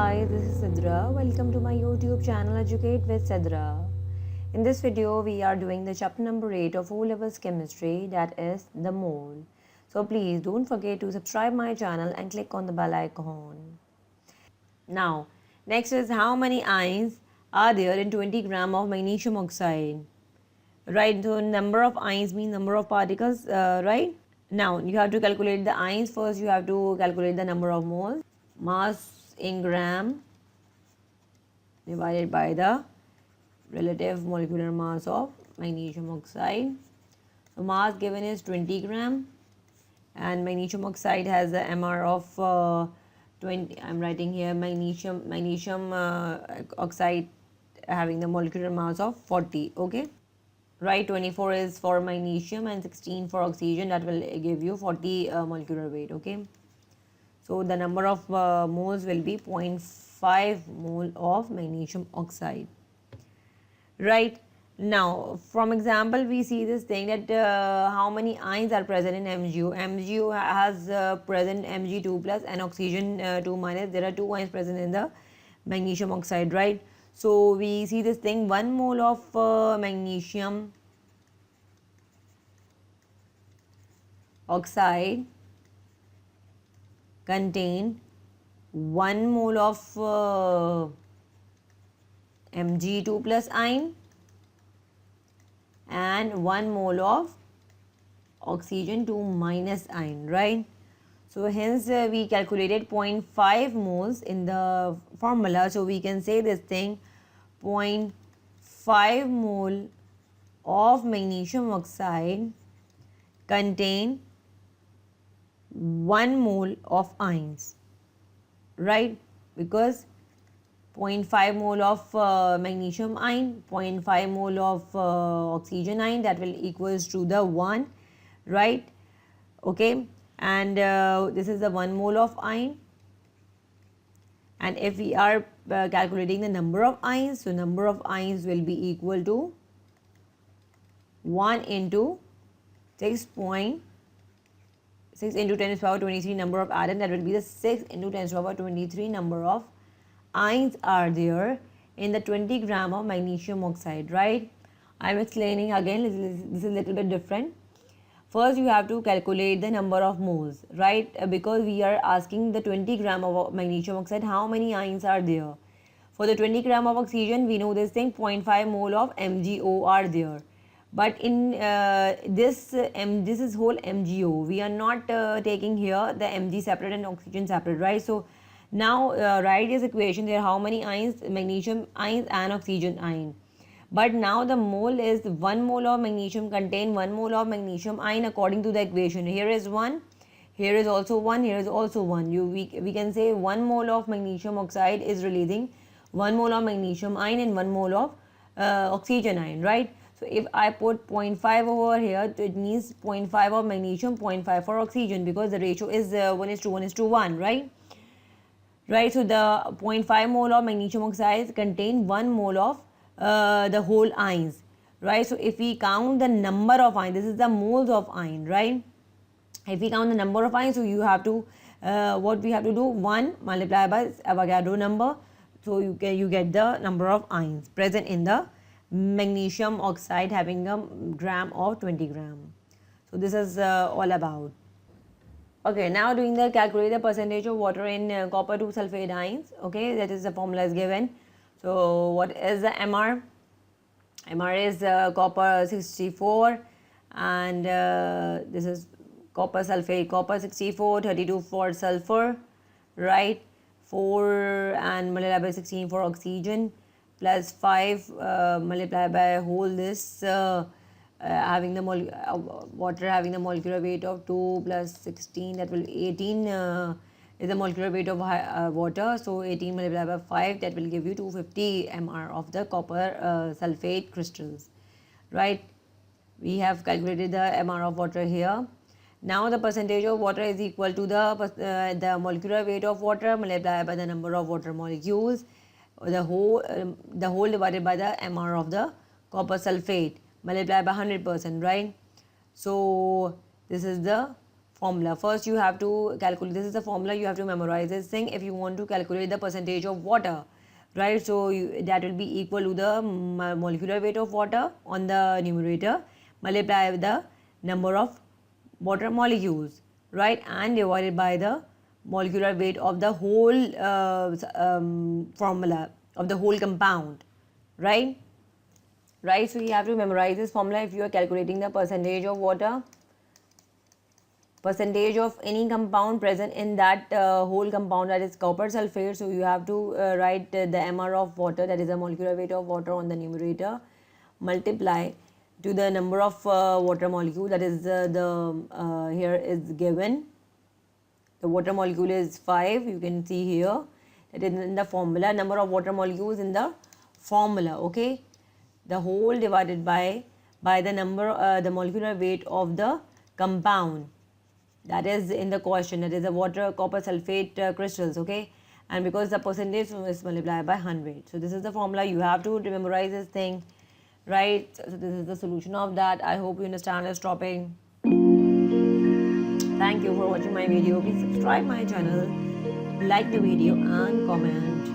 Hi, this is Sidra. Welcome to my YouTube channel Educate with Sidra. In this video, we are doing the chapter number 8 of O-Levels Chemistry, that is the mole. So please don't forget to subscribe my channel and click on the bell icon. Now, next is how many ions are there in 20 gram of magnesium oxide? Right, so number of ions means number of particles, right? Now, you have to calculate the ions. First, you have to calculate the number of moles. Mass in gram divided by the relative molecular mass of magnesium oxide. So mass given is 20 gram and magnesium oxide has the MR of 20. I'm writing here magnesium oxide having the molecular mass of 40. Okay, right, 24 is for magnesium and 16 for oxygen. That will give you 40 molecular weight. Okay, so the number of moles will be 0.5 mole of magnesium oxide. Right, now from example we see this thing that how many ions are present in MgO. MgO has present Mg2 plus and oxygen 2 minus. There are 2 ions present in the magnesium oxide, right? So we see this thing, 1 mole of magnesium oxide contain 1 mole of Mg2 plus ion and 1 mole of oxygen 2 minus ion, right? So hence we calculated 0.5 moles in the formula. So we can say this thing, 0.5 mole of magnesium oxide contain 1 mole of ions, right? Because 0.5 mole of magnesium ion, 0.5 mole of oxygen ion, that will equals to the 1, right? Okay, and this is the 1 mole of ion. And if we are calculating the number of ions, so number of ions will be equal to 1 into 6 into 10 to the power 23 number of atom. That will be the 6 into 10 to the power 23 number of ions are there in the 20 gram of magnesium oxide, right? I'm explaining again, this is a little bit different. First you have to calculate the number of moles, right? Because we are asking the 20 gram of magnesium oxide, how many ions are there. For the 20 gram of oxygen, we know this thing, 0.5 mole of MgO are there. But in this is whole MgO. We are not taking here the Mg separate and oxygen separate, right? So now write this equation there, how many ions, magnesium ions and oxygen ion. But now the mole is 1 mole of magnesium contain 1 mole of magnesium ion according to the equation. Here is 1, here is also 1, here is also 1. We can say 1 mole of magnesium oxide is releasing 1 mole of magnesium ion and 1 mole of oxygen ion, right? So if I put 0.5 over here, it means 0.5 of magnesium, 0.5 for oxygen, because the ratio is 1:1:1, right? Right, so the 0.5 mole of magnesium oxide contain 1 mole of the whole ions, right? So if we count the number of ions, this is the moles of ion, right? If we count the number of ions, so you have to what we have to do, 1 multiplied by Avogadro number, so you get the number of ions present in the magnesium oxide having a gram of 20 gram. So this is all about. Okay, now doing the calculate the percentage of water in copper 2 sulfate ions. Okay, that is the formula is given. So what is the MR? MR is copper 64 and this is copper sulfate, copper 64, 32 for sulfur, right? 4 and multiplied by 16 for oxygen plus 5 multiplied by whole this having the water having the molecular weight of 2 plus 16, that will 18 is the molecular weight of water. So 18 multiplied by 5, that will give you 250 mR of the copper sulfate crystals, right? We have calculated the MR of water here. Now the percentage of water is equal to the molecular weight of water multiplied by the number of water molecules, the whole divided by the MR of the copper sulfate multiplied by 100%, right? So this is the formula. First you have to calculate, this is the formula, you have to memorize this thing if you want to calculate the percentage of water, right? So that will be equal to the molecular weight of water on the numerator, multiply with the number of water molecules, right, and divided by the molecular weight of the whole formula of the whole compound, right? Right, so you have to memorize this formula if you are calculating the percentage of water, percentage of any compound present in that whole compound, that is copper sulfate. So you have to write the mR of water, that is the molecular weight of water, on the numerator, multiply to the number of water molecule, that is here is given, the water molecule is 5, you can see here, that is in the formula, number of water molecules in the formula, okay, the whole divided by the number the molecular weight of the compound, that is in the question, that is the water copper sulfate crystals, okay, and because the percentage is multiplied by 100. So this is the formula, you have to memorize this thing, right? So this is the solution of that. I hope you understand this topic. Thank you for watching my video. Please subscribe my channel, like the video and comment.